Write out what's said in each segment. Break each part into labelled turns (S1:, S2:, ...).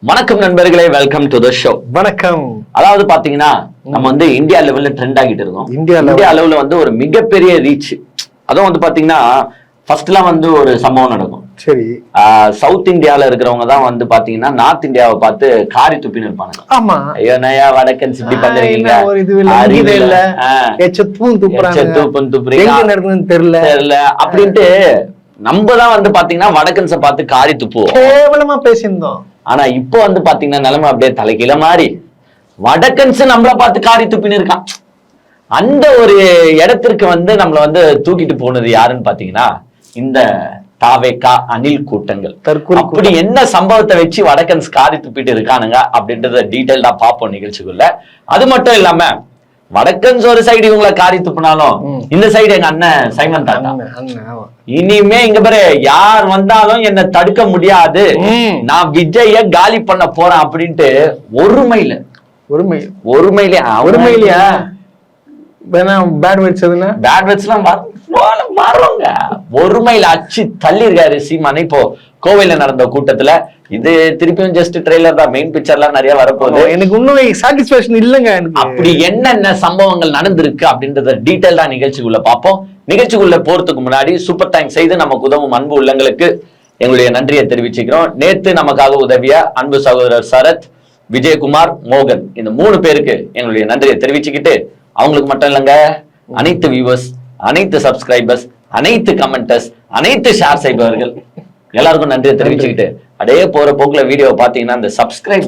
S1: வணக்கம் நண்பர்களே, welcome to the show.
S2: வணக்கம்.
S1: அதாவது பாத்தீங்கன்னா நம்ம வந்து இந்தியா லெவல்ல ட்ரெண்ட் ஆகிட்டு இருக்கோம். இந்தியா லெவல்ல வந்து ஒரு மிகப்பெரிய ரீச். அதுவும் வந்து பாத்தீங்கன்னா ஃபர்ஸ்ட்லாம் வந்து ஒரு சம்பவம் நடக்கும். சரி. சவுத் இந்தியால இருக்கிறவங்க தான் வந்து பாத்தீங்கன்னா நார்த் இந்தியாவை பார்த்து காரி துப்பின்னு இருப்பாங்க.
S2: ஆமா.
S1: ஐயோ நயா வடக்கன் இப்படி பண்றீங்க,
S2: ஒரு இது இல்ல எச்சத்தும் துப்புறாங்க
S1: தெரியல அப்படின்ட்டு நம்ம தான் வந்து பாத்தீங்கன்னா வடக்கன்ஸை பார்த்து காரி துப்புவோம்,
S2: கேவலமா பேசியிருந்தோம்.
S1: ஆனா இப்போ வந்து பாத்தீங்கன்னா நிலைமை அப்படியே தலைகீழ மாறி வடக்கன்ஸ் நம்மள பார்த்து காரி துப்பின்னு இருக்கான். அந்த ஒரு இடத்திற்கு வந்து நம்மள வந்து தூக்கிட்டு போனது யாருன்னு பாத்தீங்கன்னா இந்த தாவேகா அணில் கூட்டங்கள். அப்படி என்ன சம்பவத்தை வச்சு வடக்கன்ஸ் காரி துப்பிட்டு இருக்கானுங்க அப்படின்றத டீடைல்டா பார்ப்போம் நிகழ்ச்சிக்குள்ள. அது மட்டும் இல்லாம வடக்கன்ஸ் ஒரு சைடு இவங்களை காரி துப்புனாலும் இந்த சைடு எங்க அண்ணன் சைமன் தாத்தா இனிமே இங்க பாரு யார் வந்தாலும் என்ன தடுக்க முடியாது, நான் விஜய காலி பண்ண போறேன் அப்படின்ட்டு ஒருமையிலயா
S2: பேட்
S1: வேர்ட்ஸ்லாம் மாறுவாங்க. ஒருமையில அச்சு தள்ளி இருக்காரு சீமான். இப்போ கோவையில நடந்த கூட்டத்துல இது திருப்பியும் ஜஸ்ட் ட்ரெய்லர் தான், மெயின் பிக்சர்லாம் நிறைய வரப்போகுது.
S2: எனக்கு உண்மை சாட்டிஸ்பேக்ஷன் இல்லங்க.
S1: அப்படி என்னென்ன சம்பவங்கள் நடந்திருக்கு அப்படின்றத டீடைல்டா நிகழ்ச்சிக்குள்ள பார்ப்போம். நிகழ்ச்சிக்குள்ள போறதுக்கு முன்னாடி சூப்பர் தேங்க்ஸ் செய்து நமக்கு உதவும் அன்பு உள்ளங்களுக்கு எங்களுடைய நன்றியை தெரிவிச்சுக்கிறோம். நேத்து நமக்காக உதவிய அன்பு சகோதரர் சரத், விஜயகுமார், மோகன், இந்த 3 பேருக்கு எங்களுடைய நன்றியை தெரிவிச்சுக்கிட்டு, அவங்களுக்கு மட்டும் இல்லைங்க, அனைத்து வியூவர்ஸ், அனைத்து சப்ஸ்கிரைபர்ஸ், அனைத்து கமெண்டர்ஸ், அனைத்து ஷேர் செய்பவர்கள் எல்லாருக்கும் நன்றியை தெரிவிச்சுக்கிட்டு அப்படியே போற போக்குல வீடியோ பாத்தீங்கன்னா இந்த சப்ஸ்கிரைப்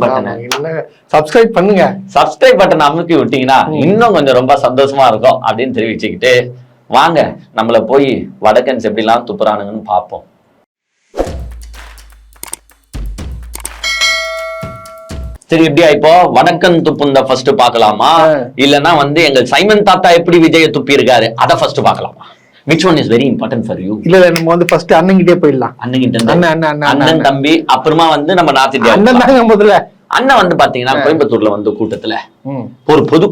S1: பட்டன் அமுக்கி விட்டீங்கன்னா இன்னும் கொஞ்சம் ரொம்ப சந்தோஷமா இருக்கும் அப்படின்னு தெரிவிச்சுக்கிட்டு வாங்க நம்மள போய் வடக்கன்ஸ் எப்படிலாம் துப்புறானுங்கன்னு பார்ப்போம். சரி, எப்படியா இப்போ வடக்கன் துப்புந்த ஃபர்ஸ்ட் பாக்கலாமா, இல்லன்னா வந்து எங்க சைமன் தாத்தா எப்படி விஜய துப்பி இருக்காரு அதை first பாக்கலாமா? Which one is very important for you?
S2: இல்ல நம்ம வந்து ஃபர்ஸ்ட் அண்ணன்கிட்டே போயிடலாம்.
S1: அண்ணன் தம்பி, அப்புறமா வந்து நம்ம நார்த் இந்தியா அண்ணன் வந்து பாத்தீங்கன்னா கோயம்புத்தூர்ல வந்து கூட்டத்துல ஒரு பொது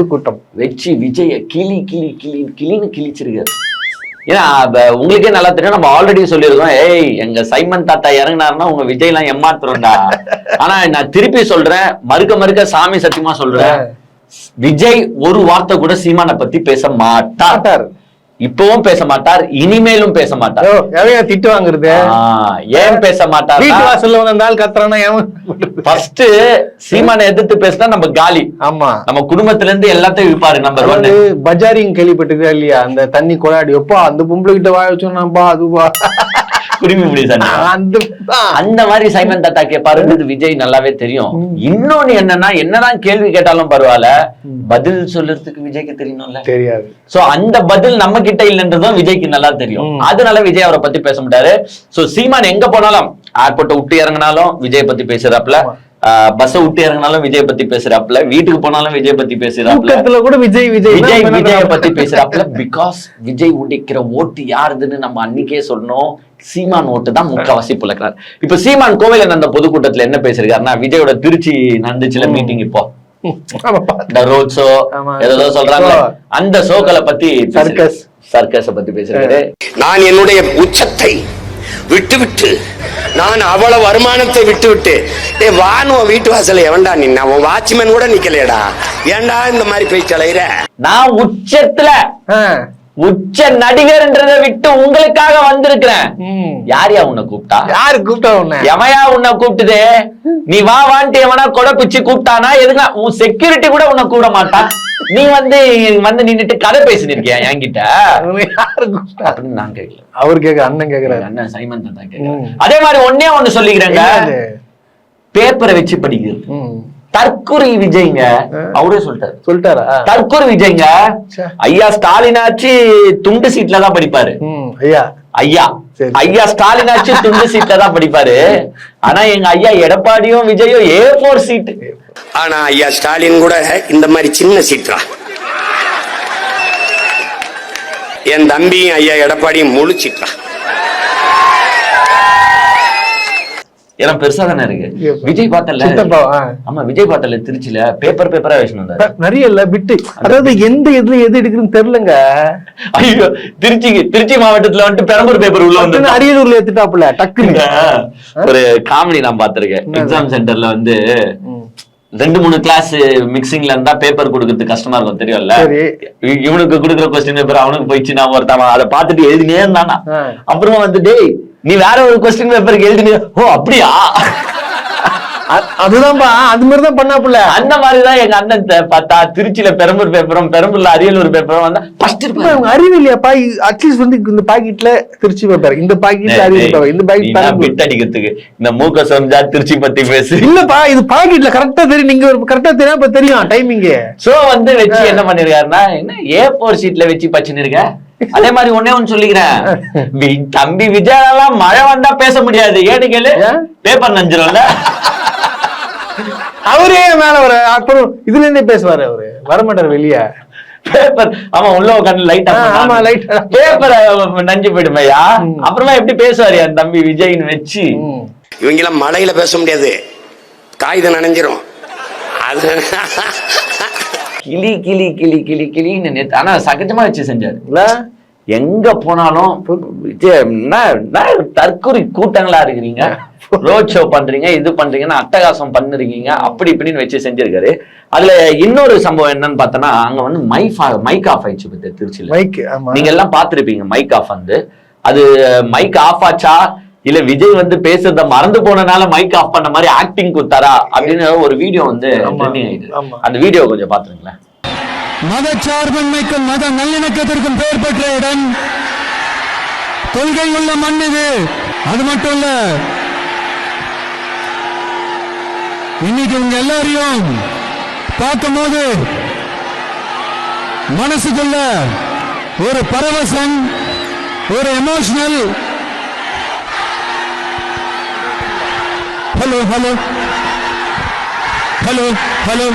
S1: கூட்டம் வச்சு விஜய கிளின்னு கிழிச்சிருக்காரு. ஏன்னா உங்களுக்கே நல்லா தெரியும், நம்ம ஆல்ரெடி சொல்லியிருக்கோம், ஏய் எங்க சைமன் தாத்தா இறங்கினாருன்னா உங்க விஜய் எல்லாம் ஏமாத்துறோம்டா. ஆனா நான் திருப்பி சொல்றேன், மறுக்க சாமி சத்தியமா சொல்றேன், விஜய் ஒரு வார்த்தை கூட சீமானை பத்தி பேச மாட்டார். இப்பவும் பேச மாட்டார், இனிமேலும் பேச மாட்டார்.
S2: திட்டு வாங்குறது
S1: ஏன் பேச மாட்டார்? ஃபர்ஸ்ட் சீமானை எதிர்த்து பேசினா நம்ம காலி. ஆமா, நம்ம குடும்பத்துல இருந்து எல்லாத்தையும் விற்பாரு. நம்பர் 1
S2: பஜாரிங் கேள்விப்பட்டிருக்கா இல்லையா? அந்த தண்ணி கொடாடி எப்பா அந்த பொம்பளை கிட்ட வாய வச்சோம்னாப்பா அதுவா
S1: குடிமி முடியும். அந்த மாதிரி சைமன் தாத்தா கேட்பாருன்றது விஜய் நல்லாவே தெரியும். இன்னொன்னு என்னன்னா, என்னதான் கேள்வி கேட்டாலும் பரவாயில்ல, பதில் சொல்றதுக்கு விஜய்க்கு தெரியணும்ல, தெரியாது. சோ அந்த பதில் நம்ம கிட்ட இல்லைன்றதும் விஜய்க்கு நல்லா தெரியும். அதனால விஜய் அவரை பத்தி பேச முடியாது. சோ சீமான் எங்க போனாலும், ஏர்போர்ட்டை விட்டு இறங்கினாலும் விஜய் பத்தி பேசுறாப்ல, பஸ் விட்டு இறங்கினாலும் விஜய் பத்தி பேசுறாப்ல, வீட்டுக்கு போனாலும் விஜய் பத்தி பேசுறாப்ல, கூட விஜய் பத்தி பேசுறாப்ல. பிகாஸ் விஜய் உடைக்கிற ஓட்டு யாருதுன்னு நம்ம அன்னைக்கே சொன்னோம், சீமான் ஓட்டு தான் முக்காவாசி புலக்கிறார். இப்ப சீமான் கோவையில நடந்த பொதுக்கூட்டத்துல என்ன பேசிருக்காருன்னா, விஜயோட திருச்சி நடந்துச்சுல மீட்டிங், இப்போ ரோட் ஷோ ஏதோ சொல்றாங்க, அந்த ஷோக்களை பத்தி சர்க்கஸ் பத்தி பேசுறாரு.
S3: நான் என்னுடைய உச்சத்தை விட்டு நான் அவ்வளவு வருமானத்தை விட்டு வானுவ வீட்டு வாசல எவன்டா நின்னா? உன் வாட்ச்மேன் கூட நிக்கலையடா, ஏன்டா இந்த மாதிரி போய் கலையிற?
S1: நான் உச்ச நடிகர்ன்றதை விட்டு உங்களுக்காக வந்திருக்கிறேன். யாரையா உன்னை கூப்பிட்டா?
S2: யாரு கூப்பிட்டா? உன்னை
S1: எவையா உன்னை கூப்பிட்டுதே? நீ வான்ட்டு எவனா கொடை பிச்சு கூப்பிட்டானா? எதுக்கு உன் செக்யூரிட்டி கூட உன்னை கூட மாட்டான். நீ வந்து நின்னுட்டு கதை பேசினிருக்கியா என்கிட்ட? அப்படின்னு நான் கேட்கல,
S2: அவர் கேட்க, அண்ணன் கேட்கிறாரு,
S1: அண்ணன் சைமன் தாத்தா கேட்கிறாரு. அதே மாதிரி ஒண்ணு சொல்லிக்கிறேங்க, பேப்பரை வச்சு படிக்கிறது தற்குறி விஜய்ங்க. அவரே சொல்லிட்டாரா? தற்குறி விஜய்ங்க. ஐயா ஸ்டாலின் ஆச்சு துண்டு சீட்ல தான் படிப்பாரு. ஐயா ஸ்டாலின் ஆச்சு துண்டு சீட்ல தான் படிப்பாரு. ஆனா எங்க ஐயா எடப்பாடியும் விஜயும் A4 சீட்.
S3: ஆனா ஐயா ஸ்டாலின் கூட இந்த மாதிரி சின்ன சீட்டா. என் தம்பியும் ஐயா எடப்பாடியும் முழு சீட்டா.
S1: ஏன்னா பெருசா தானே இருக்கு. விஜய் பார்த்தல, ஆமா விஜய் பார்த்தல திருச்சியில பேப்பரா வச்சுன்னு வந்தாரு.
S2: நிறைய இல்ல பிட்டு, அதாவது எந்த எதுல எது எடுக்குதுன்னு தெரியலங்க.
S1: ஐயோ திருச்சி மாவட்டத்துல வந்துட்டு பெரம்பூர் பேப்பர் உள்ள வந்து
S2: அரியலூர்ல எடுத்துட்டாப்புல டக்குன்னு.
S1: ஒரு காமெடி நான் பாத்திருக்கேன். எக்ஸாம் சென்டர்ல வந்து 2-3 கிளாஸ் மிக்சிங்ல இருந்தா பேப்பர் கொடுக்கறது கஷ்டமா இருக்கும் தெரியும்ல. இவனுக்கு கொடுக்குற கொஸ்டின் பேப்பர் அவனுக்கு போயிடுச்சு, நான் ஒருத்தவன் அதை பார்த்துட்டு எழுதினே இருந்தானா. அப்புறமா வந்துட்டு நீ வேற ஒரு கொஸ்டின் பேப்பருக்கு எழுதினே, ஓ அப்படியா,
S2: அதுதான்பா அது மாதிரிதான் பண்ணாப்புல.
S1: அந்த மாதிரிதான் எங்க அண்ணன் பார்த்தா திருச்சியில பெரம்பூர் பேப்பரும் பெரம்பூர்ல அரியலூர் பேப்பரும் வந்தா ஃபர்ஸ்ட்
S2: அறிவு இல்லையாப்பா. அட்லீஸ்ட் வந்து இந்த பாக்கெட்ல திருச்சி பேப்பர், இந்த பாக்கெட்ல அரியலூர் பேப்பர், இந்த பாக்கெட் பிட் அடிக்கிறதுக்கு இந்த மூக்க சொந்தா திருச்சி பத்தி பேசு. இல்லப்பா இது பாக்கெட்ல கரெக்டா தெரியும், நீங்க கரெக்டா தெரியும், இப்ப தெரியும் டைமிங். சோ
S1: வந்து வச்சு என்ன பண்ணிருக்காருன்னா, என்ன A4 ஷீட்ல வச்சு பச்சுன்னு இருக்க. அதே மாதிரி ஒன்னே ஒன்னு சொல்லிக்கிறேன், தம்பி விஜயெல்லாம் மழை வந்தா பேச முடியாது, ஏன்னு கேளு பேப்பர் நஞ்சிரும்ல.
S2: அவரே மேல வர அப்புறம் இதுல இருந்தே பேசுவாரு, அவரு வரமாட்டாரு வெளியே.
S1: பேப்பர் ஆமா உள்ள உட்காந்து லைட்,
S2: ஆமா லைட்
S1: பேப்பர் நஞ்சு போயிடுமையா. அப்புறமா எப்படி பேசுவாரு என் தம்பி விஜய்னு வச்சு.
S3: இவங்க எல்லாம் மழையில பேச முடியாது, காகிதம் நனைஞ்சிரும். அது
S1: கிளி கிளி கிளி கிளி கிளின்னு நேத்து ஆனா சகஜமா வச்சு செஞ்சாரு. எங்க போனாலும் தற்கொலை கூட்டங்களா இருக்கிறீங்க, ரோட் ஷோ பண்றீங்க, இது பண்றீங்கன்னா அட்டகாசம் பண்ணிருக்கீங்க, அப்படி இப்படின்னு வச்சு செஞ்சிருக்காரு. அதுல இன்னொரு சம்பவம் என்னன்னு பார்த்தோன்னா, அங்க வந்து மைக் ஆஃப் ஆயிடுச்சு பத்தி திருச்சியில. நீங்க எல்லாம் பாத்துருப்பீங்க மைக் ஆஃப் வந்து. அது மைக் ஆஃப் ஆச்சா இல்ல விஜய் வந்து பேசுறத மறந்து போனனால மைக் ஆஃப் பண்ண மாதிரி ஆக்டிங் கொடுத்தாரா அப்படின்னு ஒரு வீடியோ வந்து ட்ரெண்டிங் ஆயிடுது. அந்த வீடியோ கொஞ்சம் பாத்துருங்களேன்.
S4: மதச்சார்பின்மைக்கும் மத நல்லிணக்கத்திற்கும் பெயர் பெற்ற இடம், கொள்கை உள்ள மண் இது. அது மட்டும் இல்ல, இன்னைக்கு உங்க எல்லாரையும் பார்க்கும் போது மனசுக்குள்ள ஒரு பரவசம், ஒரு emotional. Hello hello hello hello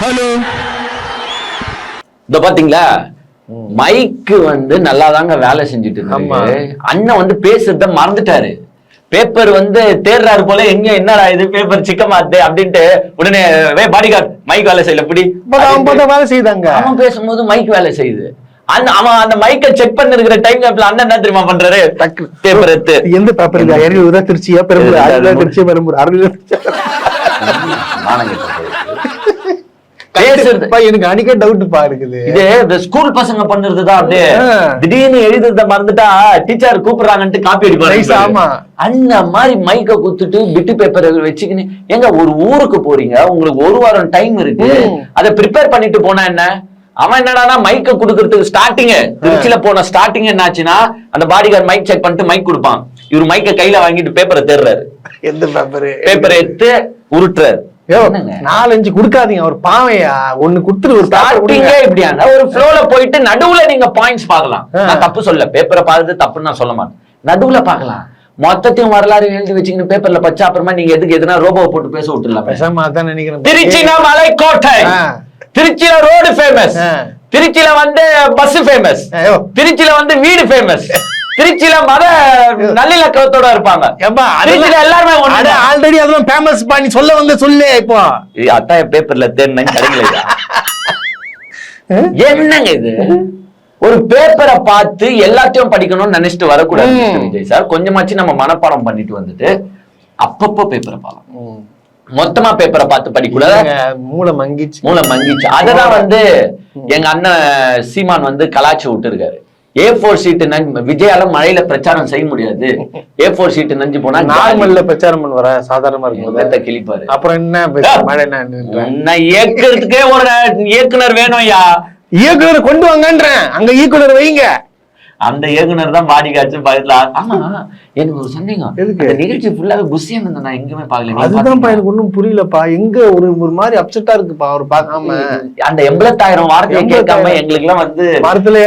S4: hello,
S1: இந்த பாத்தீங்களா மைக்கு வந்து நல்லா தாங்க வேலை செஞ்சுட்டு இருக்கு. அண்ணன் வந்து பேசுறத மறந்துட்டாரு, பேப்பர் வந்து தேடுறாரு போல, எங்க என்னடா இது பேப்பர் சிக்கமாத்து அப்படின்ட்டு உடனே பாடிகார்டு மைக் வேலை செய்யல இப்படி
S2: வேலை செய்தாங்க.
S1: அவன் பேசும்போது மைக் வேலை செய்யுது. அவன் அந்த மைக்கை செக் பண்ணி இருக்கிற டைம் கேப்ல அண்ணன் என்ன தெரியுமா பண்றாரு, பேப்பர் எடுத்து
S2: எந்த பேப்பர் திருச்சியா பெரம்பூர், திருச்சி பெரம்பூர் எனக்கு அன்னைக்கே டவுட் இருக்குது.
S1: இது ஸ்கூல் பசங்க பண்றதுதான். அப்படியே திடீர்னு எழுதுறத மறந்துட்டா டீச்சர் கூப்பிடுறாங்கன்ட்டு காப்பி அடிப்பாங்க. அந்த மாதிரி மைக்க குத்துட்டு பிட்டு பேப்பர் வச்சுக்கின்னு எங்க ஒரு ஊருக்கு போறீங்க, உங்களுக்கு 1 வாரம் டைம் இருக்கு, அதை ப்ரிப்பேர் பண்ணிட்டு போனா என்ன. அவன் என்னடா மைக்க குடுக்கறதுக்கு ஸ்டார்டிங் திருச்சியில போன ஸ்டார்டிங் என்னாச்சுன்னா, அந்த பாடிகார்டு மைக் செக் பண்ணிட்டு மைக் கொடுப்பான், இவர் மைக்க கையில வாங்கிட்டு பேப்பரை தேடுறாரு,
S2: எந்த
S1: பேப்பரை எடுத்து உருட்டுறாரு.
S2: 4-5 குடுக்காதீங்க, ஒரு பாவையா ஒண்ணு குடுத்துட்டு ஒரு
S1: ஸ்டார்டிங்கே இப்படியான ஒரு ஃப்ளோல போயிட்டு நடுவுல நீங்க பாயிண்ட்ஸ் பார்க்கலாம். நான் தப்பு சொல்ல, பேப்பரை பார்த்து தப்புன்னு நான் சொல்ல மாட்டேன், நடுவுல பார்க்கலாம். மொத்தத்தையும் வரலாறு எழுதி வச்சுக்கிட்டு பேப்பர்ல பச்சா அப்புறமா நீங்க எதுக்கு எதுனா ரோபோ போட்டு பேச விட்டுலாம்.
S2: நினைக்கிறேன்
S1: திருச்சினா மலைக்கோட்டை, திருச்சியில ரோடு ஃபேமஸ், திருச்சியில வந்து பஸ் ஃபேமஸ், திருச்சியில வந்து வீடு ஃபேமஸ், திருச்சியில மத நல்லிணக்கத்தோட இருப்பாங்க. எல்லாருமே
S2: ஆல்ரெடி அதெல்லாம் ஃபேமஸ் பண்ணி சொல்ல வந்து சொல்லு. இப்போ
S1: அத்தாய பேப்பர்ல தேடினா கிடைக்கல. என்னங்க இது, ஒரு பேப்பரை பார்த்து எல்லாத்தையும் படிக்கணும்னு நினைச்சிட்டு வரக்கூடாது விஜய் சார். கொஞ்சமாச்சு நம்ம மனப்பாடம் பண்ணிட்டு வந்துட்டு அப்பப்போ பேப்பரை பார்க்கலாம், மொத்தமா பேப்பரை பார்த்து படிக்கூடாது.
S2: மூளை மங்கிச்சு.
S1: அததான் வந்து எங்க அண்ணன் சீமான் வந்து கலாச்சி விட்டு இருக்காரு. A4 ஷீட் விஜயால மழையில பிரச்சாரம் செய்ய முடியாது, A4 ஷீட் நஞ்சு போனா
S2: நார்மல்ல பிரச்சாரம் பண்ணுவார, சாதாரணமா இருக்கும்
S1: கிளிப்பாரு.
S2: அப்புறம் என்ன மழை
S1: இயக்கிறதுக்கே ஒரு இயக்குனர் வேணும்யா,
S2: இயக்குனர் கொண்டு வாங்கன்றேன், அங்க இயக்குனர் வைங்க.
S1: அந்த இயக்குனர் தான் பாடி காட்சி பக்கத்துல. ஆமா எனக்கு ஒரு சந்தேகம், நிகழ்ச்சி ஃபுல்லாவே குஸ்ஸியா இருந்தா நான் எங்குமே பாக்கல.
S2: அதுதான்ப்பா எனக்கு ஒண்ணும் புரியலப்பா, எங்க ஒரு மாதிரி அப்செட்டா இருக்குப்பா அவர் பார்க்காம.
S1: அந்த 80,000 வார்த்தையை கேட்காம எங்களுக்கு எல்லாம் வந்து மரத்துல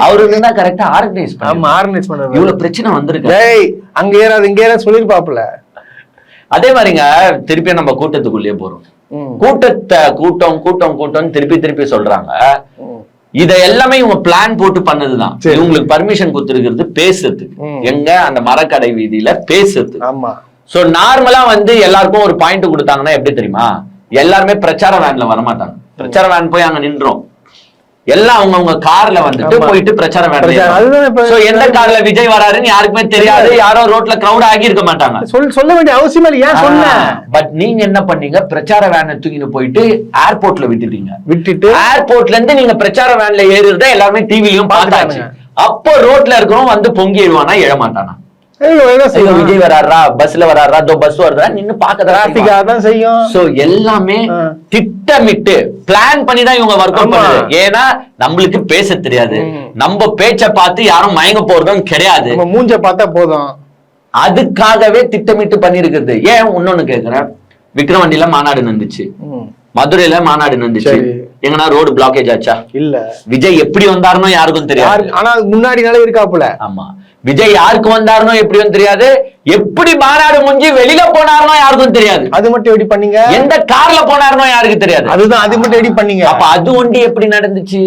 S1: அவரு கரெக்டா ஆர்கனைஸ் பண்ண இவ்வளவு பிரச்சனை வந்திருக்கு.
S2: அங்க ஏறாது இங்க ஏறாது சொல்லிருப்பாப்புல.
S1: அதே மாதிரிங்க திருப்பி நம்ம கூட்டத்துக்குள்ளேயே போறோம், கூட்டம் திருப்பி சொல்றாங்க. இத எல்லாமே இவங்க பிளான் போட்டு பண்ணதுதான். இவங்களுக்கு பர்மிஷன் கொடுத்துருக்கிறது பேசுறதுக்கு, எங்க அந்த மரக்கடை வீதியில பேசுறது.
S2: ஆமா.
S1: சோ நார்மலா வந்து எல்லாருக்கும் ஒரு பாயிண்ட் கொடுத்தாங்கன்னா எப்படி தெரியுமா, எல்லாருமே பிரச்சார வேன்ல வரமாட்டாங்க. பிரச்சார வேன் போய் அங்க நின்றோம், எல்லாம் அவங்க கார்ல வந்துட்டு போயிட்டு பிரச்சார வேன். எந்த கார்ல விஜய் வராருன்னு யாருக்குமே தெரியாது, யாரோ ரோட்ல கிரௌட் ஆகி இருக்க மாட்டாங்க,
S2: சொல்ல வேண்டிய அவசியம் இல்ல. ஏன் சொன்ன?
S1: பட் நீங்க என்ன பண்ணீங்க, பிரச்சார வேனை தூக்கிட்டு போயிட்டு ஏர்போர்ட்ல விட்டுட்டு ஏர்போர்ட்ல இருந்து நீங்க பிரச்சார வேன்ல ஏறுறத எல்லாருமே டிவிலையும் பார்த்தாச்சு. அப்போ ரோட்ல இருக்கிறவங்க வந்து பொங்கி எழுவானா எழமாட்டானா, விஜய் வராரா பஸ்ல வராரா பஸ் வருதா நின்னு பாக்கதான் செய்யும். சோ எல்லாமே திட்டமிட்டு பிளான் பண்ணி தான் இவங்க ஒர்க் அவுட் பண்ணுது. ஏன்னா நம்மளுக்கு பேச தெரியாது, நம்ம பேச்ச பார்த்து யாரும் மயங்க போறதும் கிடையாது,
S2: மூஞ்ச பார்த்தா போதும்.
S1: அதுக்காகவே திட்டமிட்டு பண்ணிருக்கிறது. ஏன் இன்னொன்னு கேக்குறேன், விக்ரவாண்டியில மாநாடு நடந்துச்சு, மதுரையில மாநாடு நடந்துச்சு, எங்கன்னா ரோடு பிளாக்கேஜ் ஆச்சா?
S2: இல்ல.
S1: விஜய் எப்படி வந்தாருன்னு யாருக்கும் தெரியாது,
S2: ஆனா முன்னாடி நாளே இருக்காப்புல.
S1: ஆமா, விஜய் யாருக்கு வந்தாருனோ எப்படியும் தெரியாது, எப்படி மாநாடு முடிஞ்சு வெளியில போனாருனோ யாருக்கும் தெரியாது.
S2: அது மட்டும் எப்படி பண்ணீங்க?
S1: எந்த கார்ல போனாருனோ யாருக்கு தெரியாது.
S2: அதுதான், அது மட்டும் எப்படி பண்ணீங்க?
S1: அப்ப அது ஒண்டி எப்படி நடந்துச்சு?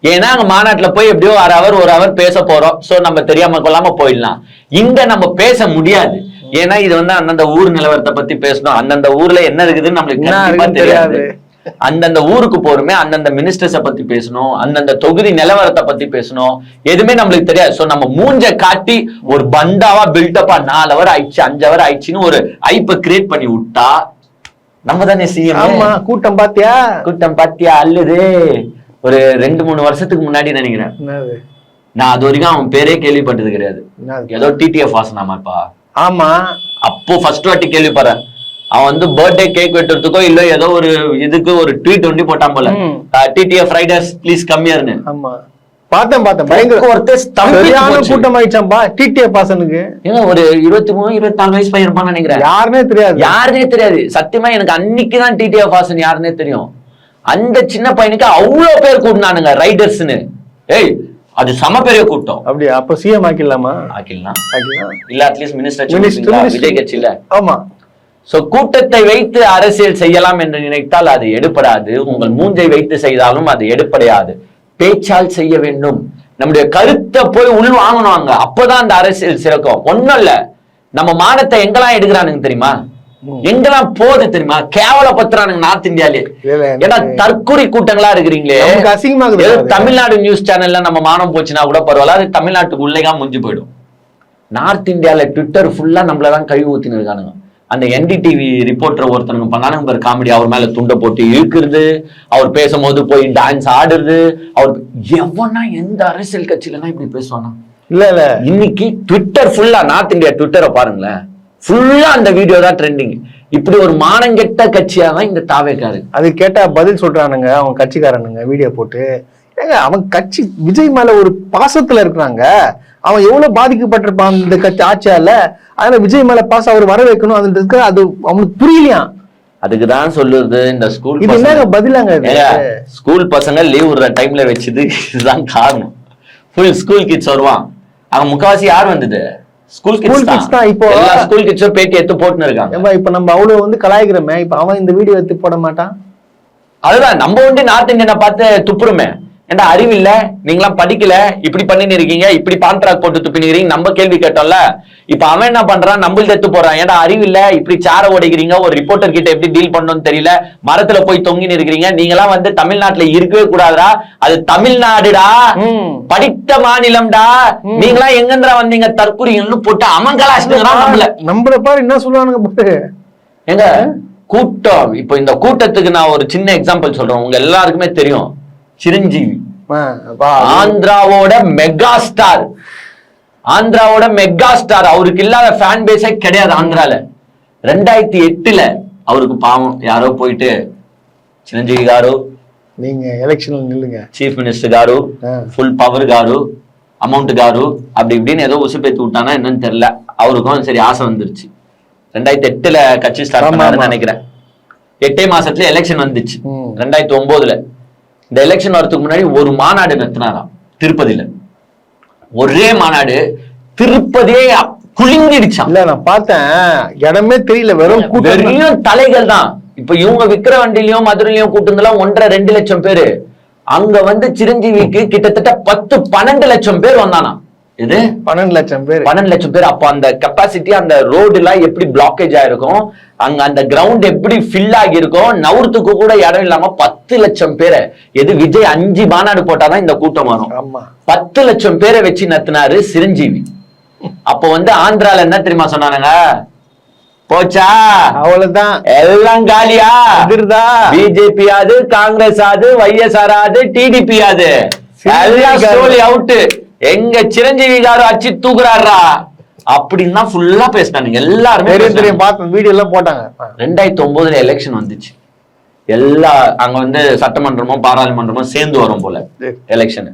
S1: ஏன்னா அங்க மாநாட்டுல போய் எப்படியோ 1 hour பேச போறோம், சோ நம்ம தெரியாம கொள்ளாம போயிடலாம். இங்க நம்ம பேச முடியாது, ஏன்னா இது வந்து அந்தந்த ஊர் நிலவரத்தை பத்தி பேசணும், அந்தந்த ஊர்ல என்ன இருக்குதுன்னு நம்மளுக்கு தெரியாது. அந்தந்த ஊருக்கு போறோமே, அந்தந்த மினிஸ்டர்ஸ பத்தி பேசணும், அந்தந்த தொகுதி நிலவரத்தை பத்தி பேசணும், எதுவுமே நம்மளுக்கு தெரியாது. சோ நம்ம மூஞ்ச காட்டி ஒரு பந்தாவா பில்டப்பா 4 hour ஆயிடுச்சு 5 hour ஆயிடுச்சுன்னு ஒரு ஐப்ப கிரியேட் பண்ணி விட்டா நம்ம தானே சிஎம்.
S2: ஆமா, கூட்டம் பாத்தியா
S1: அல்லது ஒரு 2-3 வருஷத்துக்கு முன்னாடி நினைக்கிறேன், நான் அது வரைக்கும் அவன் பேரே கேள்விப்பட்டது கிடையாது. ஏதோ டிடிஎஃப் வாசனாமாப்பா.
S2: ஆமா,
S1: அப்போ ஃபர்ஸ்ட் வாட்டி கேள்விப்படுறேன். அவன் வந்து பர்த்டே கேக் வெட்டுறதுக்கோ இல்ல ஏதோ ஒரு இதுக்கு ஒரு ட்வீட் ஒண்டி போட்டான் போல, டிடிஎஃப் ரைடர்ஸ் ப்ளீஸ் கம் ஹியர்னு.
S2: ஆமா, பார்த்தேன் பயங்கர கூட்டம் ஆயிடுச்சாம்பா டிடிஎஃப் பாசனுக்கு.
S1: ஏங்க ஒரு 23-24 வயசு பையன் இருப்பான்னு நினைக்கிறேன், யாருனே தெரியாது சத்தியமா. எனக்கு அன்னைக்குதான் டிடிஎஃப் பாசன் யாருன்னே தெரியும். அந்த சின்ன பையனுக்கு அவ்வளவு பேர் கூட்டினானுங்க ரைடர்ஸ்னு. ஏய், அது சம பெரிய கூட்டம்.
S2: அப்படியா? அப்ப சிஎம் ஆக்கிடலாம்
S1: இல்ல அட்லீஸ்ட் மினிஸ்டர் விஜய் கட்சியில.
S2: ஆமா.
S1: சோ கூட்டத்தை வைத்து அரசியல் செய்யலாம் என்று நினைத்தால் அது எடுபடாது, உங்கள் மூஞ்சை வைத்து செய்தாலும் அது எடுபடையாது. பேச்சால் செய்ய வேண்டும், நம்முடைய கருத்தை போய் உள் வாங்கணுவாங்க, அப்பதான் அந்த அரசியல் சிறக்கும். ஒண்ணும் இல்ல, நம்ம மானத்தை எங்கெல்லாம் எடுக்கிறானுங்க தெரியுமா, எங்கெல்லாம் போகுது தெரியுமா, கேவலப்படுத்துறானுங்க நார்த் இந்தியாலே. ஏன்னா தற்கொலை கூட்டங்களா இருக்கிறீங்களே, தமிழ்நாடு நியூஸ் சேனல்ல நம்ம மானம் போச்சுன்னா கூட பரவாயில்ல, அது தமிழ்நாட்டுக்கு உள்ளேயா முடிஞ்சு போயிடும். நார்த் இந்தியால ட்விட்டர் ஃபுல்லா நம்மளதான் கழுவி ஊத்தின்னு இருக்கானுங்க. அந்த என்டிடிவி ரிப்போர்ட்டர் ஒருத்தனுங்க பண்ணானுங்க காமெடி, அவர் மேல துண்டை போட்டு இழுக்கிறது, அவர் பேசும்போது போய் டான்ஸ் ஆடுறது. அவர் எவனா எந்த அரசியல் கட்சியிலனா இப்படி பேசுவானா? இல்ல இன்னைக்கு ட்விட்டர் ஃபுல்லா, நார்த் இந்தியா ட்விட்டரை பாருங்களேன், ஃபுல்லா அந்த வீடியோ தான் ட்ரெண்டிங். இப்படி ஒரு மானங்கெட்ட கட்சியா தான் இந்த தாவேக்காரு.
S2: அது கேட்டா பதில் சொல்றானுங்க அவங்க கட்சிக்காரனுங்க வீடியோ போட்டு. ஏங்க, அவன் கட்சி விஜய் மேல ஒரு பாசத்துல இருக்கிறாங்க, அவன் எவ்வளவு பாதிக்கப்பட்டிருப்பான் இந்த கட்சி ஆட்சியால. அதனால விஜய் மேல பாசம் அவர் வர வைக்கணும், அது அவனுக்கு புரியலையா.
S1: அதுக்குதான் சொல்லுறது இந்த ஸ்கூல்
S2: பதிலாங்க.
S1: ஸ்கூல் பசங்க லீவ் விடுற டைம்ல வச்சது இதுதான் காரணம். ஃபுல் ஸ்கூல் கிட்ஸ் வருவான், அவன் முக்காவாசி யார் வந்தது ஸ்கூல் கிட்ஸ் தான். இப்போ ஸ்கூல் கிட்ஸோ பேட்டி எடுத்து போட்டுன்னு இருக்காங்க.
S2: இப்ப நம்ம அவ்வளவு வந்து கலாய்க்கிறோமே, இப்ப அவன் இந்த வீடியோ எடுத்து போட மாட்டான்.
S1: அதுதான் நம்ம வந்து நார்த் இந்தியனை பார்த்து துப்புருமே. ஏன்டா அறிவில்ல, நீங்களாம் படிக்கல, இப்படி பண்ணின்னு இருக்கீங்க, இப்படி கான்ட்ராக்ட் போட்டு துப்பினுக்கிறீங்க, நம்ம கேள்வி கேட்டோம்ல. இப்ப அவன் என்ன பண்றான், நம்மளுக்கு எடுத்து போறான். ஏன்டா அறிவில்ல, இப்படி சார உடைக்கிறீங்க, ஒரு ரிப்போர்ட்டர் கிட்ட எப்படி டீல் பண்ணணும்னு தெரியல, மரத்துல போய் தொங்கின்னு இருக்கிறீங்க, நீங்களாம் வந்து தமிழ்நாட்டுல இருக்கவே கூடாதுடா, அது தமிழ்நாடுடா, படித்த மாநிலம்டா, நீங்களாம் எங்கன்றா வந்தீங்க தற்கொலைன்னு போட்டு அமங்கலாச்சுங்கிறான்.
S2: நம்மள பாரு என்ன சொல்லுவானுங்க போட்டு.
S1: எங்க கூட்டம், இப்ப இந்த கூட்டத்துக்கு நான் ஒரு சின்ன எக்ஸாம்பிள் சொல்றேன், உங்க எல்லாருக்குமே தெரியும் சிரஞ்சீவி, ஆந்திராவோட மெகா ஸ்டார். அவருக்கு இல்லாத ஃபேன் பேஸே கிடையாது ஆந்திரால. 2008 அவருக்கு பாவம் யாரோ போயிட்டு చిరంజీవి గారు
S2: நீங்க எலெக்ஷன்ல நில்லுங்க,
S1: சீஃப் மினிஸ்டர் గారు, ஃபுல் பவர் గారు, அமௌண்ட் గారు, அப்படி இப்படின்னு ஏதோ உசுப்பேத்தி விட்டானா என்னன்னு தெரியல. அவருக்கும் சரி ஆசை வந்துருச்சு. 2008 கட்சி ஸ்டார்ட் பண்ணாருன்னு நினைக்கிறேன். 8 மாசத்துல எலெக்ஷன் வந்துச்சு 2009. இந்த எலெக்ஷன் வரதுக்கு முன்னாடி ஒரு மாநாடு நடத்தினாராம் திருப்பதியில. ஒரே மாநாடு, திருப்பதியே குலுங்கிடுச்சான்.
S2: இல்ல நான் பார்த்தேன், இடமே தெரியல, வெறும்
S1: தலைகள் தான். இப்ப இவங்க விக்கிற வண்டிலையும் மதுரையிலயும் கூட்டுங்களா 1.5-2 லட்சம் பேரு. அங்க வந்து சிரஞ்சீவிக்கு கிட்டத்தட்ட 10-12 லட்சம் பேர் வந்தானா. இது
S2: 12 லட்சம் பேர்.
S1: 12 லட்சம் பேர். அப்ப அந்த கெப்பாசிட்டி, அந்த ரோடு எல்லாம் எப்படி பிளாக்கேஜ் ஆயிருக்கும், அங்க அந்த கிரவுண்ட் எப்படி ஃபில் ஆகி இருக்கும், நவுறதுக்கு கூட இடம் இல்லாம 10 லட்சம் பேரை. எது விஜய் 5 மாநாடு போட்டாதான் இந்த கூட்டம் வரும். 10 லட்சம் பேரை வச்சு நடத்தினாரு சிரஞ்சீவி. அப்ப வந்து ஆந்திரால என்ன தெரியுமா சொன்னானுங்க, போச்சா
S2: அவ்வளவுதான்,
S1: எல்லாம் காலியா, பிஜேபி ஆது, காங்கிரஸ் ஆது, வைஎஸ்ஆர் ஆது, டிடிபி ஆது, எல்லாம் ஸ்டோரி அவுட், எங்க சிரஞ்சீவி காரு அச்சு தூக்குறாரா அப்படின்னா ஃபுல்லா பேசினானுங்க எல்லாருமே.
S2: வீடியோ எல்லாம் போட்டாங்க.
S1: 2009 எலெக்ஷன் வந்துச்சு. எல்லா அங்க வந்து சட்டமன்றமும் பாராளுமன்றமும் சேர்ந்து வரும் போல எலெக்ஷன்.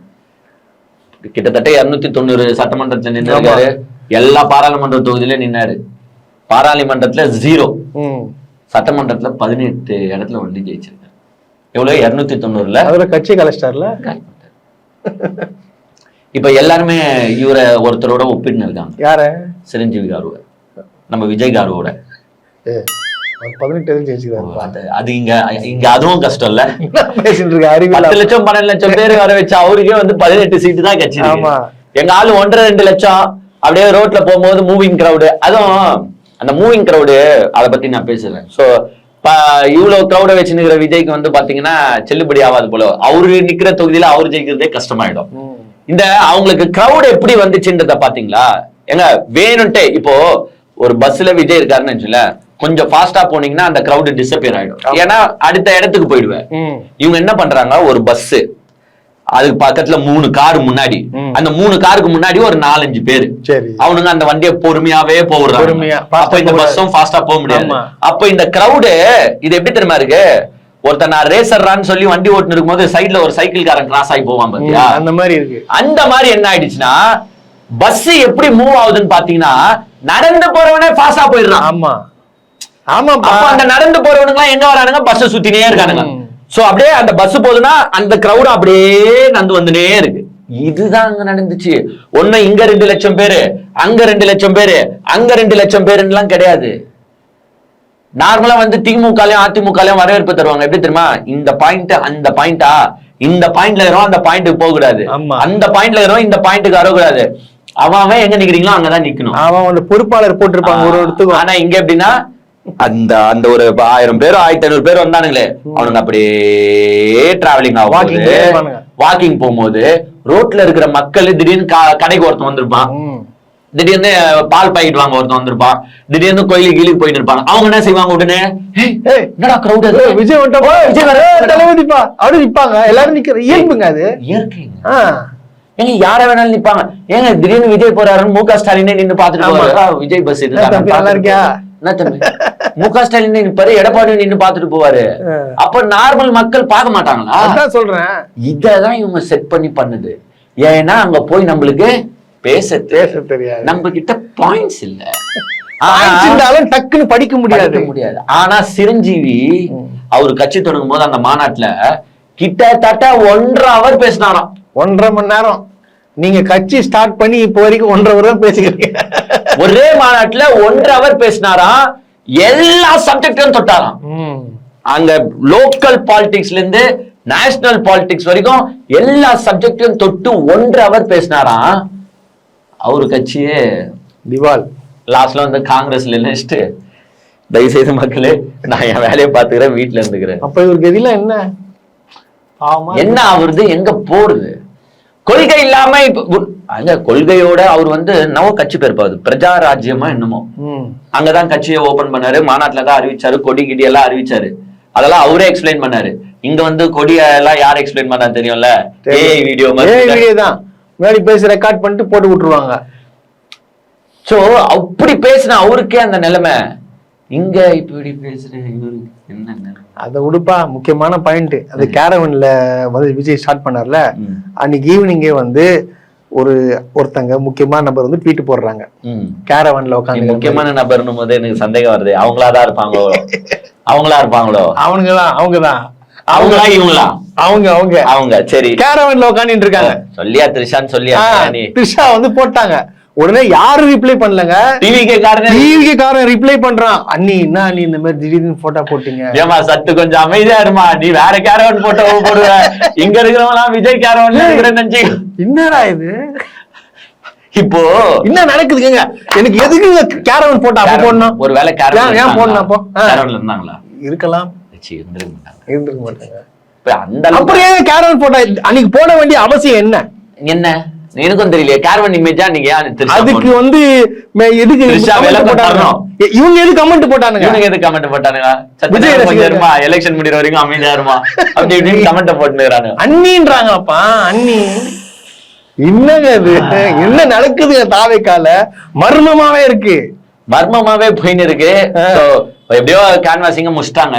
S1: கிட்டத்தட்ட 290 சட்டமன்றத்துல நின்றாரு. எல்லா பாராளுமன்ற தொகுதியில நின்னாரு. பாராளுமன்றத்துல 0, சட்டமன்றத்துல 18 இடத்துல வந்து ஜெயிச்சிருக்காரு. எவ்வளவு 290ல
S2: அதுல கட்சி கலெக்டர்ல.
S1: இப்ப எல்லாருமே இவரை ஒருத்தரோட ஒப்பிட்டு இருக்காங்க.
S2: யார?
S1: சிரஞ்சீவி காருவ, நம்ம விஜய் காருவோட.
S2: 18
S1: அது இங்க அதுவும் கஷ்டம் இல்ல.
S2: 10
S1: லட்சம் 12 லட்சம் பேர் வர வச்சு அவருக்கே வந்து 18 சீட்டு தான் கட்சி. எங்க ஆளு 1.5-2 லட்சம் அப்படியே ரோட்ல போகும்போது மூவிங் கிரௌடு. அதுவும் அந்த மூவிங் கிரௌடு அதை பத்தி நான் பேசுறேன். சோ இவ்வளவு கிரௌட வச்சு நிக்கிற விஜய்க்கு வந்து பாத்தீங்கன்னா செல்லுபடி ஆகாது போல. அவரு நிக்கிற தொகுதியில அவரு ஜெயிக்கிறதே கஷ்டமாயிடும். இந்த அவங்களுக்கு கிரௌட் எப்படி வந்துச்சுன்றத பாத்தீங்களா? எங்க வேணும்ட்டே இப்போ ஒரு பஸ்ல விஜய் இருக்காருன்னு வச்சுல, கொஞ்சம் ஃபாஸ்டா போனீங்கன்னா அந்த கிரௌட் டிஸப்பியர் ஆயிடும். ஏன்னா அடுத்த இடத்துக்கு போயிடுவேன். இவங்க என்ன பண்றாங்க, ஒரு பஸ், அதுக்கு பக்கத்துல 3 கார் முன்னாடி, அந்த 3 காருக்கு முன்னாடி ஒரு 4-5 பேரு அவனுங்க அந்த வண்டியை பொறுமையாவே போடுறாங்க. அப்ப இந்த பஸ்ஸும் ஃபாஸ்டா போக முடியாது. அப்ப இந்த கிரௌடு இது எப்படி தெரியுமா இருக்கு, ஒருத்தர் நான் ரேசர்ரான்னு சொல்லி வண்டி ஓட்டுன்னு இருக்கும்போது சைட்ல ஒரு சைக்கிள்காரன் கிராஸ் ஆகி போவான் பாத்தியா,
S2: அந்த மாதிரி இருக்கு.
S1: அந்த மாதிரி என்ன ஆயிடுச்சுன்னா, பஸ் எப்படி மூவ் ஆகுதுன்னு பாத்தீங்கன்னா நடந்து போறவனே ஃபாஸ்டா போயிடுறான்.
S2: ஆமா ஆமா.
S1: அந்த நடந்து போறவனுங்க எல்லாம் எங்க வரானுங்க, பஸ் சுத்தினே இருக்கானுங்க. சோ அப்படியே அந்த பஸ் போகுதுன்னா அந்த கிரௌட் அப்படியே நடந்து வந்துனே இருக்கு. இதுதான் அங்க நடந்துச்சு. ஒண்ணு இங்க 2 லட்சம் பேரு, அங்க 2 லட்சம் பேரு, அங்க 2 லட்சம் பேருலாம் கிடையாது. நார்மலா வந்து திமுகலையும் அதிமுகலையும் வரவேற்பு தருவாங்க. எப்படி தெரியுமா, இந்த பாயிண்ட் அந்த பாயிண்டா, இந்த பாயிண்ட்ல ஏறோம் அந்த பாயிண்ட்டுக்கு போக கூடாது, அந்த பாயிண்ட்ல ஏறோம் இந்த பாயிண்ட்டுக்கு வரக்கூடாது, அவன் எங்க நிக்கிறீங்களோ அங்கதான் நிக்கணும்.
S2: அவன் வந்து பொறுப்பாளர் போட்டிருப்பாங்க ஒரு இடத்துக்கு.
S1: ஆனா இங்க எப்படின்னா அந்த அந்த ஒரு 1000 பேரோ 1500 பேர் வந்தானுங்களே, அவனுங்க அப்படியே டிராவலிங் ஆகும். வாக்கிங் போகும்போது ரோட்ல இருக்கிற மக்கள் திடீர்னு கடைக்கு ஒருத்தன் வந்திருப்பான், திடீர்னு பால் பாக்கெட் வாங்க ஒருத்தன் வந்திருப்பான், திடீர்னு கோயிலுக்கு கீழே போயிட்டு இருப்பாங்க. அவங்க என்ன செய்வாங்க, உடனே என்னடா கிரௌட்,
S2: விஜய் தளபதிப்பா அப்படி நிப்பாங்க. எல்லாரும் நிக்கிற இயல்புங்க, அது
S1: இயற்கை. ஏங்க யார வேணாலும் நிப்பாங்க. ஏங்க திடீர்னு விஜய் போறாருன்னு முக ஸ்டாலினே நின்று பாத்துட்டு விஜய் பஸ்
S2: இருக்கியா
S1: முக ஸ்டாலின் நிற்பாரு, எடப்பாடி நின்று பாத்துட்டு போவாரு. அப்ப நார்மல் மக்கள் பார்க்க மாட்டாங்களா?
S2: சொல்றேன்.
S1: இததான் இவங்க செட் பண்ணி பண்ணுது. ஏன்னா அங்க போய் நம்மளுக்கு பேச தெரியாது, நம்ம கிட்ட பாயிண்ட்ஸ் இல்ல,
S2: டக்குன்னு படிக்க முடியாது.
S1: ஆனா சிரஞ்சீவி அவரு கட்சி தொடங்கும் போது அந்த மாநாட்டுல கிட்டத்தட்ட 1.5 hour பேசினாராம்.
S2: 1.5 மணி நேரம். நீங்க கட்சி ஸ்டார்ட் பண்ணி இப்ப வரைக்கும் 1.5 hour தான் பேசிக்கிறீங்க.
S1: ஒரே மாநாட்டுல 1.5 hour பேசினாராம். எல்லா சப்ஜெக்டும் தொட்டாராம். அங்க லோக்கல் பாலிடிக்ஸ்ல இருந்து நேஷனல் பாலிடிக்ஸ் வரைக்கும் எல்லா சப்ஜெக்டையும் தொட்டு 1.5 hour பேசினாராம். அவரு கட்சியே
S2: திவால்.
S1: லாஸ்ட்ல வந்து காங்கிரஸ்ல நினைச்சிட்டு, தயவுசெய்து மக்களே நான் என் வேலையை பாத்துக்கிறேன், வீட்டுல இருந்துக்கிறேன்.
S2: அப்ப இவருக்கு எதில
S1: என்ன ஆகுறது, எங்க போறது, கொள்கை இல்லாம இப்ப அங்க கொள்கையோட அவர் வந்து நவ கட்சி பேர் போகுது, பிரஜா ராஜ்யமா என்னமோ, அங்கதான் கட்சியை ஓபன் பண்ணாரு, மாநாட்டுலதான் அறிவிச்சாரு, கொடி கிடி எல்லாம் அறிவிச்சாரு, அதெல்லாம் அவரே எக்ஸ்பிளைன் பண்ணாரு. இங்க வந்து கொடிய எல்லாம் யார் எக்ஸ்பிளைன் பண்ணா தெரியும்ல, ஏஐ வீடியோ
S2: தான் முன்னாடி பேசி ரெக்கார்ட் பண்ணிட்டு போட்டு விட்டுருவாங்க.
S1: சோ அப்படி பேசின அவருக்கே அந்த நிலைமை. இங்க இப்படி பேசுறேன் இவருக்கு என்ன,
S2: அத உடுப்பா. முக்கியமான பாயிண்ட், அது கேரவன்ல வந்து விஜய் ஸ்டார்ட் பண்ணார்ல, அன்னைக்கு ஈவினிங்கே வந்து ஒருத்தங்க முக்கியமான நபர் வந்து ட்வீட் போடுறாங்க. கேரவன்ல உட்காந்து
S1: முக்கியமான நபர்னும் போது எனக்கு சந்தேகம் வருது, அவங்களாதான் இருப்பாங்களோ, அவங்களா இருப்பாங்களோ,
S2: அவங்கதான்
S1: அவங்களா இவங்களா,
S2: அவங்க
S1: சரி,
S2: கேரவன்ல உட்காந்துட்டு இருக்காங்க.
S1: சொல்லியா த்ரிஷான்னு சொல்லியா,
S2: த்ரிஷா வந்து போட்டாங்க, உடனே யாரும் ரிப்ளை பண்ணலங்க.
S1: டிவிகே
S2: காரன் ரிப்ளை பண்றான், அண்ணி என்ன அண்ணி இந்த மாதிரி திடீர்னு போட்டோ போட்டீங்க,
S1: ஏமா சத்து கொஞ்சம் அமைதியா இருமா, நீ வேற கேரவன் போட்டோ போடுவ, இங்க இருக்கிறவங்க விஜய் கேரவன் நினைச்சு
S2: என்னடா இது
S1: இப்போ
S2: என்ன நடக்குதுங்க? எனக்கு எதுக்கு கேரவன் போட்டோ அப்ப போடணும்?
S1: ஒரு வேளை கேரவன்
S2: ஏன் போடணும்? அப்போ
S1: கேரவன்ல இருந்தாங்களா?
S2: இருக்கலாம்,
S1: இருந்திருக்க
S2: மாட்டாங்க.
S1: அந்த
S2: அப்புறம் ஏன் கேரவன் போட்டோ அன்னைக்கு போட வேண்டிய அவசியம் என்ன?
S1: எனக்கும் தெரியல. கேரவன் இமேஜா நீங்க
S2: அதுக்கு வந்து எதுக்கு இவங்க எது கமெண்ட் போட்டானுங்க?
S1: இவங்க எது கமெண்ட் போட்டானுங்க? விஜய் இருமா, எலெக்ஷன் முடிற வரைக்கும் அமைதியா இருமா அப்படி இப்படின்னு கமெண்ட் போட்டுறாங்க.
S2: அண்ணின்றாங்கப்பா, அண்ணி. என்னங்க இது? என்ன நடக்குது? தாவைக்கால மர்மமாவே இருக்கு,
S1: மர்மமாவே போயின்னு இருக்கு. எப்படியோ கேன்வாசிங்க முடிச்சிட்டாங்க.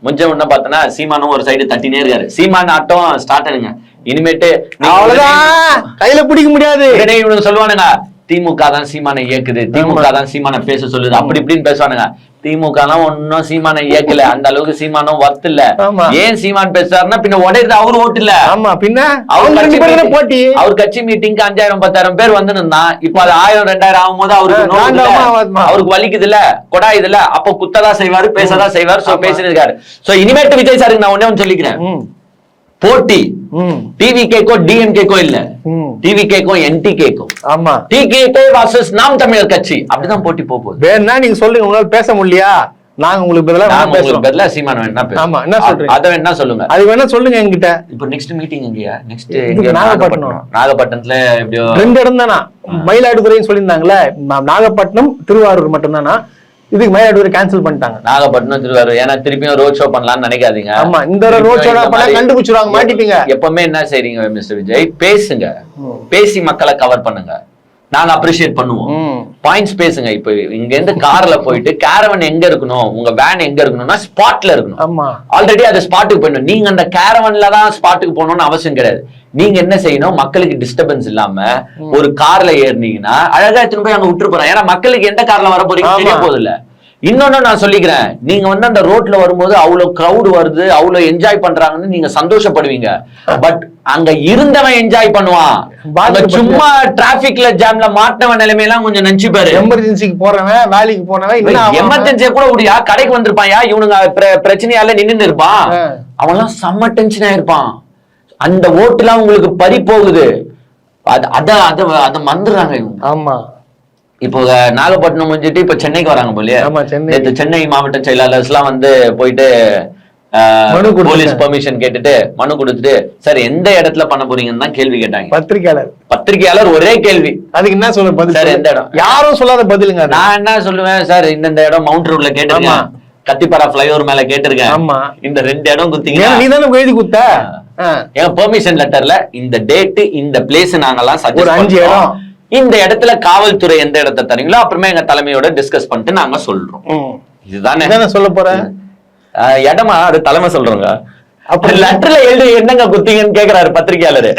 S1: முடிஞ்ச உடனே பார்த்தோன்னா சீமானும் ஒரு சைடு தட்டினே இருக்காரு. சீமான் ஆட்டம் ஸ்டார்ட் ஆனுங்க. இனிமேட்டு
S2: அவ்வளவுதான், கையில பிடிக்க முடியாது.
S1: இவனுக்கு சொல்லுவானுங்க, திமுக தான் சீமானை இயக்குது, திமுக தான் சீமானை பேச சொல்லுது, அப்படி இப்படின்னு பேசுவானுங்க. திமுக எல்லாம் ஒன்னும் சீமானை இயக்கல, அந்த அளவுக்கு சீமானும் ஒர்த் இல்ல. ஏன் சீமான் பேசுறாருன்னா பின்ன உடையது அவரு ஓட்டு இல்ல.
S2: ஆமா, பின்ன
S1: போட்டி. அவர் கட்சி மீட்டிங்க்கு 5000-10,000 பேர் வந்து இருந்தான். இப்ப அது 1000-2000 ஆகும் போது அவருக்கு வலிக்குது இல்ல, கொடாயுது இல்ல, அப்ப குத்ததான் செய்வாரு, பேசதான் செய்வாரு. சோ பேசிருக்காரு. சோ இனிமேட்டு விஜய் சாருக்கு நான் ஒண்ணே சொல்லிக்கிறேன், போட்டி டிவிகேக்கோ டிஎம்கேக்கோ இல்ல, டிவிகேக்கோ என்டிகேக்கோ.
S2: ஆமா,
S1: டிகேகே வர்சஸ் நாம் தமிழர் கட்சி, அப்படிதான் போட்டி போகுது.
S2: வேணா நீங்க சொல்லுங்க, உங்களால பேச முடியலையா? நாங்க உங்களுக்கு பதிலா
S1: சீமான் வேணா பேசுறோம்.
S2: ஆமா, என்ன சொல்றீங்க?
S1: அத வேணா சொல்லுங்க,
S2: அது வேணா சொல்லுங்க என்கிட்ட.
S1: இப்போ நெக்ஸ்ட் மீட்டிங் எங்கயா? நெக்ஸ்ட் நாகப்பட்டினத்துல எப்படியோ 2
S2: இடம் தானா? மயிலாடுதுறைன்னு சொல்லியிருந்தாங்களே, நாகப்பட்டினம் திருவாரூர் மட்டும் தானா? இதுக்கு மயிலாடுதுறை கேன்சல் பண்ணிட்டாங்க.
S1: நாகப்பட்டினம் திருவாரூர், ஏன்னா திருப்பியும் ரோட் ஷோ பண்ணலாம்னு நினைக்காதீங்க.
S2: ஆமா, இந்த ரோட் ஷோ கண்டுபிடிச்சிருவாங்க, மாட்டிப்பீங்க.
S1: எப்பவுமே என்ன செய்றீங்க மிஸ்டர் விஜய்? பேசுங்க, பேசி மக்களை கவர் பண்ணுங்க, நாங்க அப்ரிஷியேட் பண்ணுவோம். பாயிண்ட்ஸ் பேசுங்க. இப்ப இங்க இருந்து கார்ல போயிட்டு கேரவன் எங்க இருக்கணும், உங்க வேன் எங்க இருக்கணும்னா ஸ்பாட்ல இருக்கணும்.
S2: ஆமா,
S1: ஆல்ரெடி அது ஸ்பாட்டுக்கு போயிடணும். நீங்க அந்த கேரவன்ல தான் ஸ்பாட்டுக்கு போகணும்னு அவசியம் கிடையாது. நீங்க என்ன செய்யணும், மக்களுக்கு டிஸ்டர்பன்ஸ் இல்லாம ஒரு கார்ல ஏறினீங்கன்னா அழகா எடுத்துன்னு போய் அங்க விட்டுரு போறேன். ஏன்னா மக்களுக்கு எந்த கார்ல வர போறீங்க தெரிய போது இல்ல. இன்னொன்னு நான் சொல்லிக்கிறேன், நீங்க வந்து அந்த ரோட்ல வரும்போது அவ்வளவு கிரௌடு வருது, அவ்வளவு என்ஜாய் பண்றாங்கன்னு நீங்க சந்தோஷப்படுவீங்க. பட் அங்க இருந்தவன் என்ஜாய் பண்ணுவான், சும்மா டிராபிக்ல ஜாம்ல மாட்டினவன் நிலைமையெல்லாம் கொஞ்சம் நினைச்சு பாரு.
S2: எமர்ஜென்சிக்கு போறவன், வேலைக்கு போனவன்,
S1: எமர்ஜென்சியா கூட முடியா கடைக்கு வந்திருப்பான், இவனுங்க பிரச்சனையால நின்று இருப்பான், அவன்லாம் செம்ம டென்ஷனா இருப்பான். அந்த ஓட்டுலாம் உங்களுக்கு பறி போகுது, அத மறந்துடுறாங்க இவங்க.
S2: ஆமா,
S1: இப்போ நாகப்பட்டினம் முடிஞ்சிட்டு இப்ப சென்னைக்கு வராங்க போலியே. நேற்று சென்னை மாவட்ட செயலாளர்ஸ் எல்லாம் வந்து போயிட்டு போலீஸ் பெர்மிஷன் கேட்டுட்டு மனு கொடுத்துட்டு, சார் எந்த இடத்துல பண்ண போறீங்கன்னு தான் கேள்வி கேட்டாங்க. பத்திரிகையாளர் ஒரே கேள்வி,
S2: அதுக்கு என்ன சொல்ல சார்? எந்த இடம்? யாரும் சொல்லாத பதிலுங்க. நான் என்ன சொல்லுவேன், சார் இந்த இடம் மவுண்ட் ரோட்ல கேட்டிருக்கேன், கத்திப்பாரா பிளைஓவர் மேல கேட்டிருக்கேன், இந்த 2 இடம் குத்தீங்க, நீ தானே எழுதி குத்த என் பெர்மிஷன் லெட்டர்ல இந்த டேட் இந்த பிளேஸ் நாங்கெல்லாம் சஜஸ்ட் 5 இடம், இந்த இடத்துல காவல்துறை எந்த இடத்தை தரீங்களோ அப்புறமே எங்க தலைமையோட டிஸ்கஸ் பண்ணிட்டு நாங்க சொல்றோம். இதுதானே சொல்ல போறேன். இடமா அது தலைமை சொல்றோங்க. அப்புறம் லெட்டர்ல எழுதி என்னங்க குத்தீங்கன்னு கேக்குறாரு பத்திரிகையாளரு,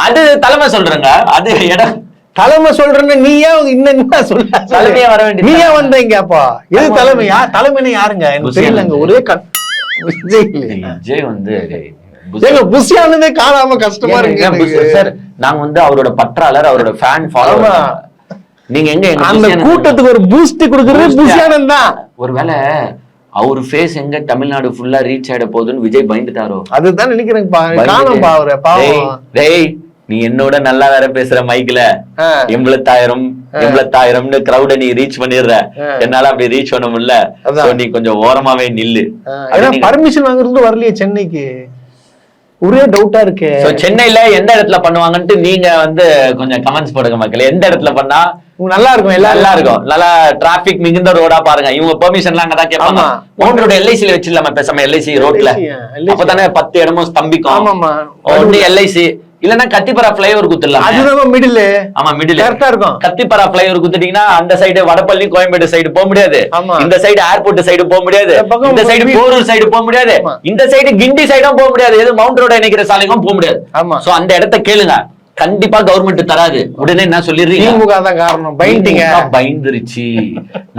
S2: அது தலைமை சொல்றேங்க. அது இடம் தலைமை சொல்றேன்னு நீயா என்ன சொல்ல, தலைமையா வர வேண்டிய நீயா வந்தீங்க. அப்பா எது தலைமையா? தலைமைன்னு யாருங்க எனக்கு தெரியலங்க. ஒரே விஜய் வந்து புஷியானதே காணாம கஷ்டமா இருக்கு சார். நாங்க வந்து அவரோட பற்றாளர், அவரோட ஃபேன் ஃபாலோவர். நீங்க எங்க அந்த கூட்டத்துக்கு ஒரு பூஸ்ட் கொடுக்கறது புஷியானன் தான். ஒருவேளை அவர் ஃபேஸ் எங்க தமிழ்நாடு ஃபுல்லா ரீச் ஆயிட போகுதுன்னு விஜய் பயந்துட்டாரோ? அதுதான் நினைக்கிறேன். டேய் நீ என்னோட நல்லா வேற பேசுற மைக்ல 80,000 கிரௌட நீ ரீச் பண்ணிடுற, என்னால அப்படி ரீச் பண்ண முடியல, நீ கொஞ்சம் ஓரமாவே நில்லு. பர்மிஷன் வாங்குறது வரலையே சென்னைக்கு, ஒரே டவுட்டா இருக்கு. சென்னையில எந்த இடத்துல பண்ணுவாங்கன்ட்டு நீங்க வந்து கொஞ்சம் கமெண்ட்ஸ் போடுங்க மக்களே. எந்த இடத்துல பண்ணா நல்லா இருக்கும், நல்லா இருக்கும், நல்லா டிராபிக் மிகுந்த ரோடா பாருங்க. இவங்க பெர்மிஷன் எல்லாம் அங்கதான் கேட்பாங்க. மவுண்ட் எல்ஐசில வச்சிடலாம பேசாம, எல்ஐசி ரோட்ல அப்பதானே 10 இடமும் ஸ்தம்பிக்கும். ஒண்ணு எல்ஐசி இல்லன்னா கத்திப்பரா பிளைஓவர் குத்துடலாம். அதுதான் மிடில். ஆமா மிடில் கரெக்டா இருக்கும். கத்திப்பரா பிளைஓவர் குத்துட்டீங்கன்னா அந்த சைடு வடபள்ளி கோயம்பேடு சைடு போக முடியாது, இந்த சைடு ஏர்போர்ட் சைடு போக முடியாது, இந்த சைடு போரூர் சைடு போக முடியாது, இந்த சைடு கிண்டி சைடும் போக முடியாது, எது மவுண்ட் ரோட இணைக்கிற சாலைக்கும் போக முடியாது. சோ அந்த இடத்த கேளுங்க, கண்டிப்பா கவர்மெண்ட் தராது. உடனே என்ன சொல்லிடுறீங்க? திமுக தான் காரணம், பயந்துங்க. பயந்துருச்சு.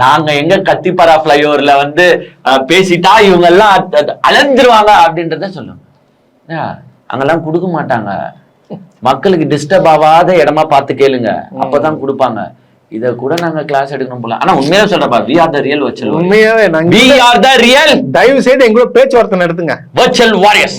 S2: நாங்க எங்க கத்திப்பரா பிளைஓவர்ல வந்து பேசிட்டா இவங்க எல்லாம் அலைஞ்சிருவாங்க அப்படின்றத சொல்லுங்க. அங்கெல்லாம் கொடுக்க மாட்டாங்க. மக்களுக்கு டிஸ்டர்ப் ஆகாத இடமா பார்த்து கேளுங்க, அப்பதான் கொடுப்பாங்க.
S1: இத கூட நாங்க கிளாஸ் எடுக்கணும் போல. ஆனா உண்மையா சொல்றப்பா, we are the real virtual warriors.
S2: உண்மையாவே
S1: we are the real
S2: தயவு செய்து எங்களோட பேச்சுவார்த்தை நடத்துங்க
S1: virtual warriors.